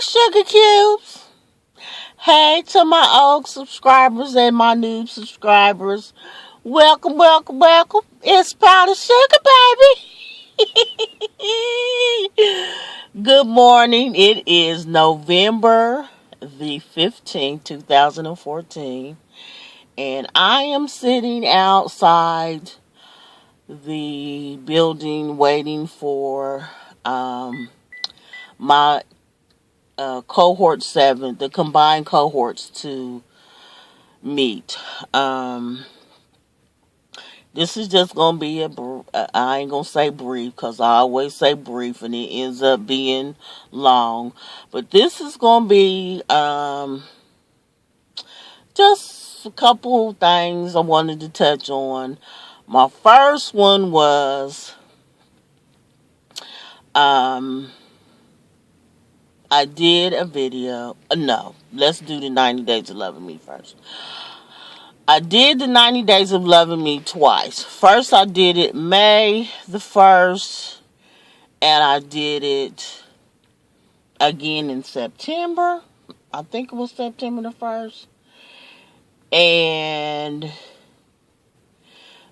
Sugar Cubes. Hey to my old subscribers and my new subscribers. Welcome, welcome, welcome. It's Powder Sugar, baby. Good morning. It is November the 15th, 2014. And I am sitting outside the building waiting for my cohort 7, the combined cohorts to meet. This is just going to be I ain't going to say brief because I always say brief and it ends up being long. But this is going to be just a couple things I wanted to touch on. My first one was I did a video. No, let's do the 90 Days of Loving Me first. I did the 90 Days of Loving Me twice. First, I did it May the 1st, and I did it again in September. I think it was September the 1st. And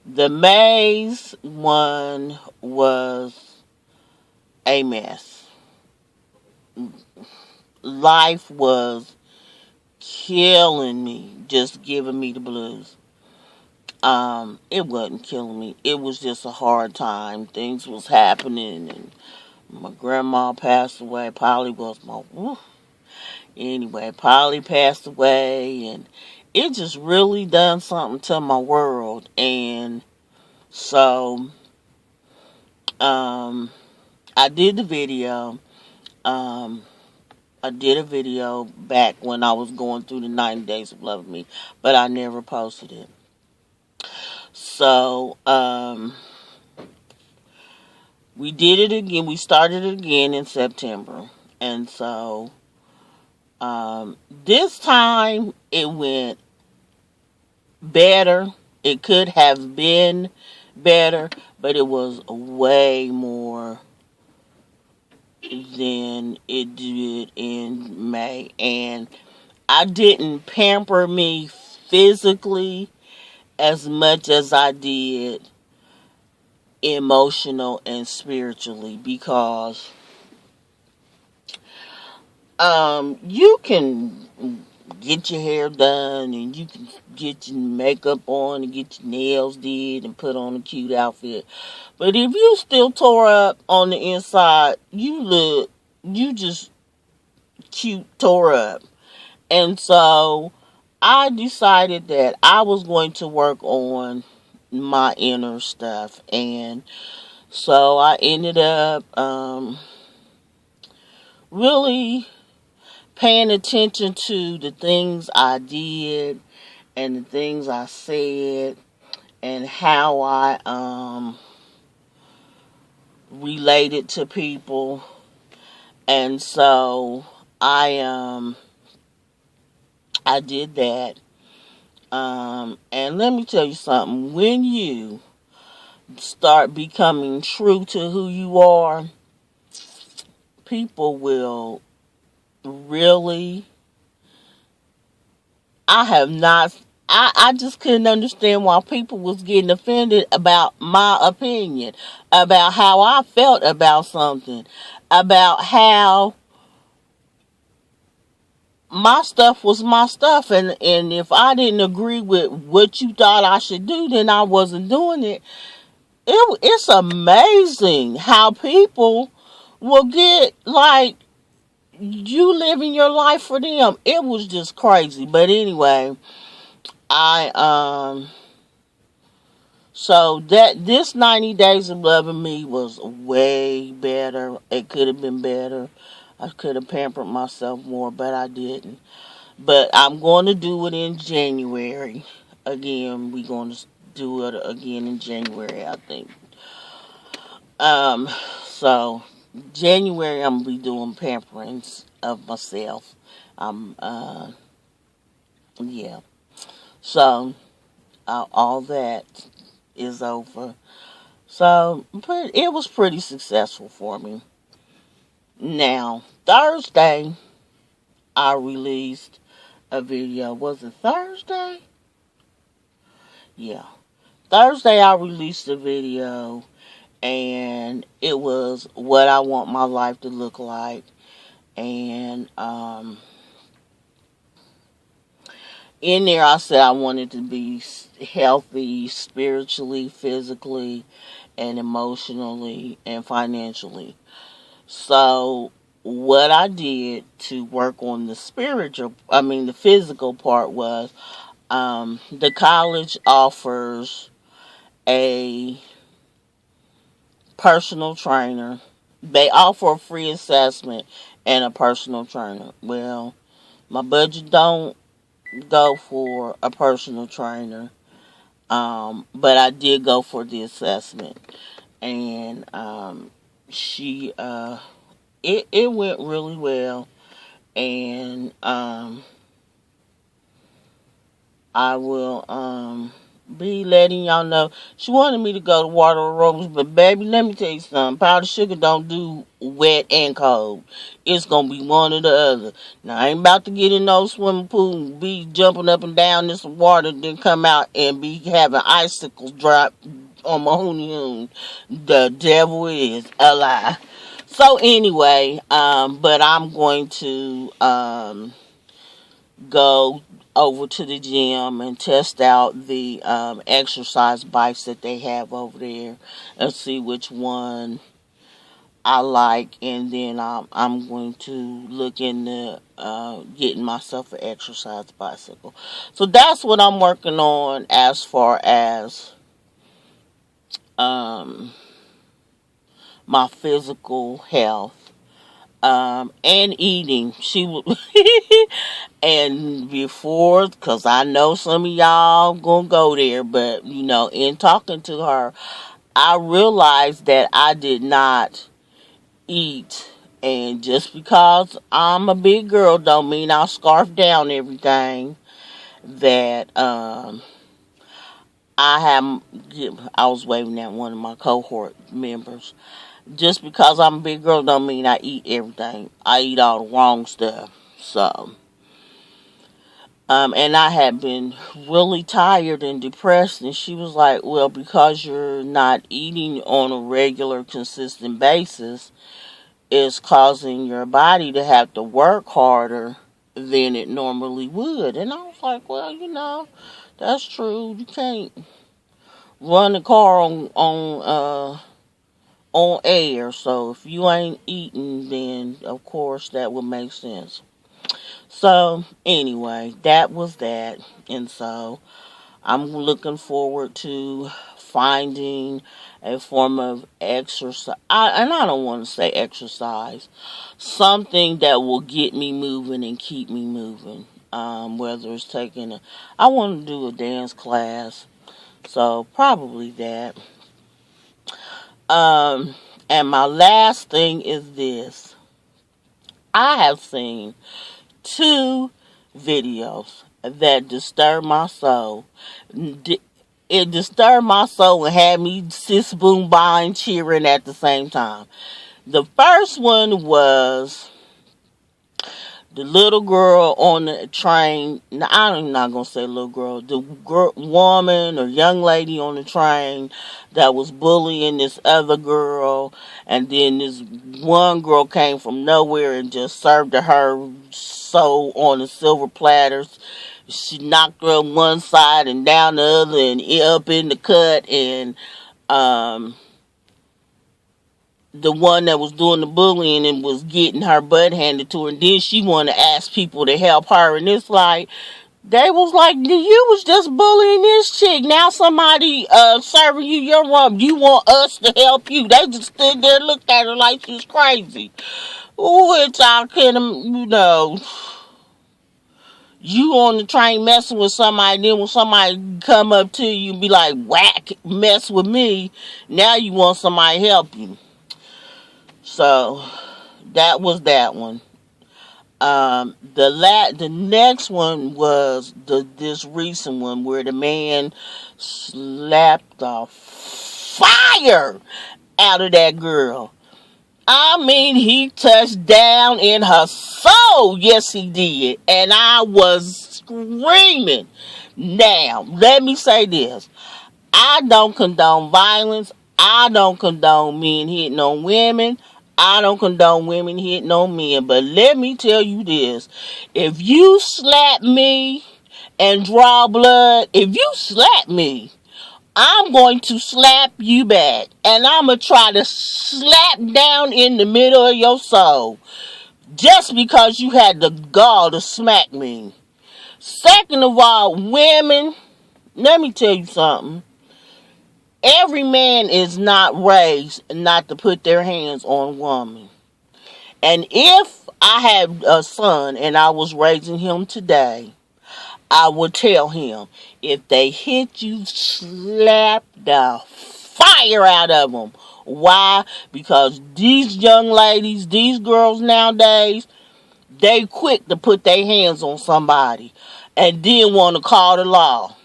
the May's one was a mess. Life was killing me, just giving me the blues. It wasn't killing me. It was just a hard time. Things was happening, and my grandma passed away. Polly was my anyway. Polly passed away, and it just really done something to my world. And so, I did the video. I did a video back when I was going through the 90 Days of Loving Me, but I never posted it. So, we did it again. We started it again in September. And so, this time it went better. It could have been better, but it was way more than it did in May. And I didn't pamper me physically as much as I did emotional and spiritually, because you can get your hair done and you can get your makeup on and get your nails did and put on a cute outfit. But if you still tore up on the inside, you just cute tore up. And so I decided that I was going to work on my inner stuff. And so I ended up really paying attention to the things I did and the things I said and how I related to people. And so I did that. And let me tell you something. When you start becoming true to who you are, people will really... I just couldn't understand why people was getting offended about my opinion, about how I felt about something, about how my stuff was my stuff, and if I didn't agree with what you thought I should do, then I wasn't doing it. It's amazing how people will get like you living your life for them. It was just crazy. But anyway, so that this 90 Days of Loving Me was way better. It could have been better. I could have pampered myself more, but I didn't. But I'm going to do it in January. Again, we're going to do it again in January, I think. So January I'm gonna be doing pamperings of myself. Yeah. So all that is over. So it was pretty successful for me. Now Thursday, I released a video. Was it Thursday? Yeah. Thursday I released a video, and it was what I want my life to look like. And in there I said I wanted to be healthy spiritually, physically, and emotionally and financially. So what I did to work on the physical part was, the college offers a personal trainer. They offer a free assessment and a personal trainer. Well, my budget don't go for a personal trainer, but I did go for the assessment, and she it went really well, and I will be letting y'all know. She wanted me to go to Water Aerobics, but baby, let me tell you something. Powdered sugar don't do wet and cold. It's gonna be one or the other. Now I ain't about to get in no swimming pool and be jumping up and down in some water, then come out and be having icicles drop on my hoony hoon. The devil is a lie. So anyway, but I'm going to go over to the gym and test out the exercise bikes that they have over there and see which one I like, and then I'm going to look into getting myself an exercise bicycle. So that's what I'm working on as far as um, my physical health. And eating. She would, and before, because I know some of y'all gonna go there, but in talking to her, I realized that I did not eat, and just because I'm a big girl, don't mean I'll scarf down everything that I was waving at one of my cohort members. Just because I'm a big girl don't mean I eat everything. I eat all the wrong stuff. So, and I had been really tired and depressed, and she was like, well, because you're not eating on a regular, consistent basis, it's causing your body to have to work harder than it normally would. And I was like, well, that's true. You can't run a car on air. So if you ain't eating, then of course that would make sense. So anyway, that was that. And so I'm looking forward to finding a form of exercise. And I don't want to say exercise. Something that will get me moving and keep me moving. Whether it's I want to do a dance class. So probably that. And my last thing is this. I have seen 2 videos that disturbed my soul. It disturbed my soul and had me sis boom buying cheering at the same time. The first one was the little girl on the train. Now, I'm not going to say little girl. The woman or young lady on the train that was bullying this other girl. And then this one girl came from nowhere and just served her so on the silver platters. She knocked her on one side and down the other and up in the cut. And the one that was doing the bullying and was getting her butt handed to her, and then she wanted to ask people to help her, and it's like, they was like, you was just bullying this chick, now somebody serving you your rum, you want us to help you. They just stood there and looked at her like she was crazy. Which I can, you on the train messing with somebody, then when somebody come up to you and be like, whack, mess with me, now you want somebody to help you. So that was that one. The next one was this recent one where the man slapped the fire out of that girl. I mean, he touched down in her soul. Yes, he did. And I was screaming. Now, let me say this. I don't condone violence. I don't condone men hitting on women. I don't condone women hitting on men. But let me tell you this. If you slap me and draw blood, if you slap me, I'm going to slap you back. And I'm going to try to slap down in the middle of your soul. Just because you had the gall to smack me. Second of all, women, let me tell you something. Every man is not raised not to put their hands on a woman. And if I had a son and I was raising him today, I would tell him, if they hit you, slap the fire out of them. Why? Because these young ladies, these girls nowadays, they quick to put their hands on somebody and then want to call the law.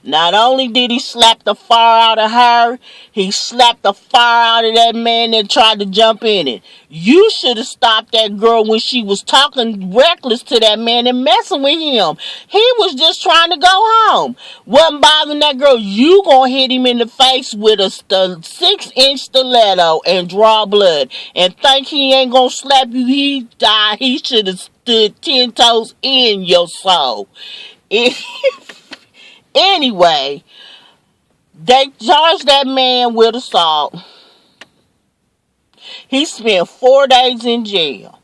Not only did he slap the fire out of her, he slapped the fire out of that man that tried to jump in it. You should have stopped that girl when she was talking reckless to that man and messing with him. He was just trying to go home. Wasn't bothering that girl. You gonna hit him in the face with a 6-inch stiletto and draw blood and think he ain't gonna slap you. He died. He should have stood 10 toes in your soul. Anyway, they charged that man with assault. He spent 4 days in jail.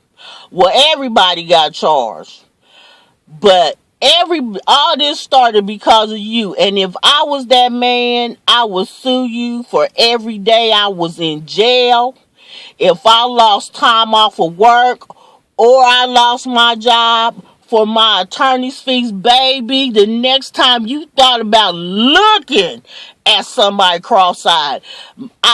Well, everybody got charged. But all this started because of you. And if I was that man, I would sue you for every day I was in jail. If I lost time off of work or I lost my job for my attorney's fees, baby, the next time you thought about looking at somebody cross-eyed,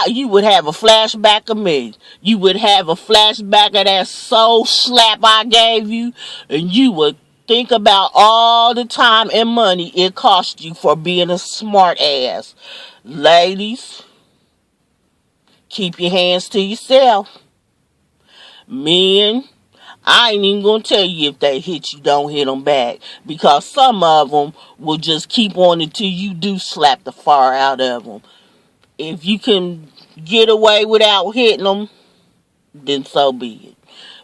you would have a flashback of me. You would have a flashback of that soul slap I gave you, and you would think about all the time and money it cost you for being a smart ass. Ladies, keep your hands to yourself. Men, I ain't even gonna tell you if they hit you, don't hit them back. Because some of them will just keep on until you do slap the fire out of them. If you can get away without hitting them, then so be it.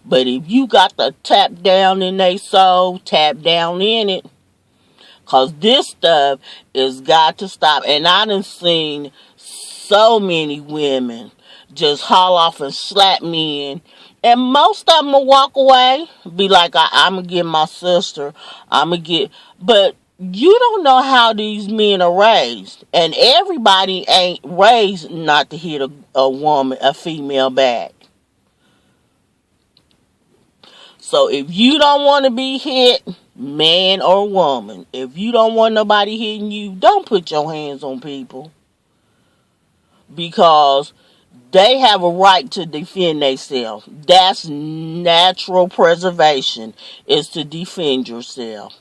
But if you got to tap down in their soul, tap down in it. Because this stuff is got to stop. And I done seen so many women just haul off and slap men. And most of them will walk away, be like, I'm going to get my sister. But you don't know how these men are raised. And everybody ain't raised not to hit a female back. So if you don't want to be hit, man or woman, if you don't want nobody hitting you, don't put your hands on people. Because they have a right to defend themselves. That's natural preservation, is to defend yourself.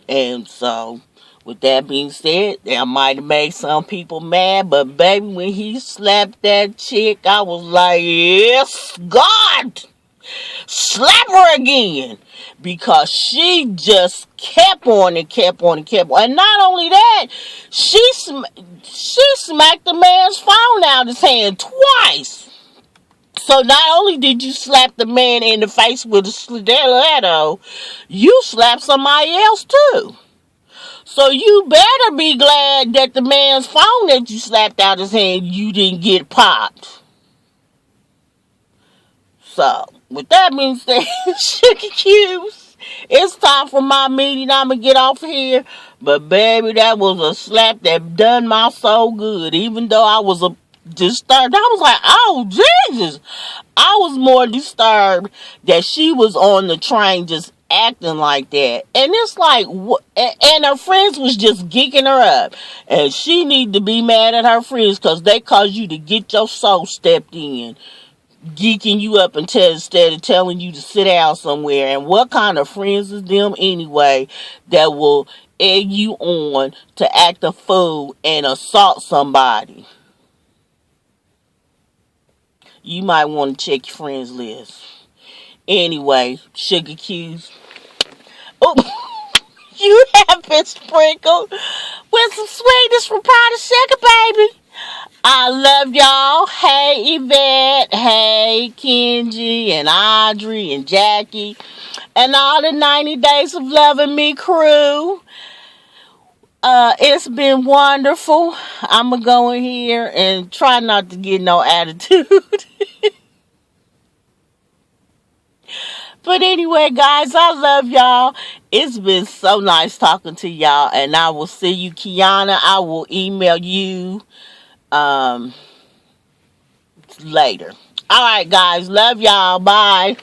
And so, with that being said, that might have made some people mad, but baby, when he slapped that chick, I was like, yes, God! Slap her again, because she just kept on and kept on and kept on. And not only that, she smacked the man's phone out of his hand twice. So not only did you slap the man in the face with a stiletto, you slapped somebody else too. So you better be glad that the man's phone that you slapped out his hand, you didn't get popped. So, with that being said, Sugar Cubes, it's time for my meeting. I'm going to get off here. But, baby, that was a slap that done my soul good. Even though I was disturbed. I was like, oh, Jesus. I was more disturbed that she was on the train just acting like that. And it's like, and her friends was just geeking her up. And she need to be mad at her friends because they caused you to get your soul stepped in. Geeking you up instead of telling you to sit down somewhere. And what kind of friends is them anyway that will egg you on to act a fool and assault somebody? You might want to check your friends list. Anyway, sugar cubes. Oh, you have been sprinkled with some sweetness from powdered sugar, baby. I love y'all. Hey, Yvette. Hey, Kenji and Audrey and Jackie. And all the 90 Days of Loving Me crew. It's been wonderful. I'm going to go in here and try not to get no attitude. But anyway, guys, I love y'all. It's been so nice talking to y'all. And I will see you, Kiana. I will email you later. All right, guys. Love y'all. Bye.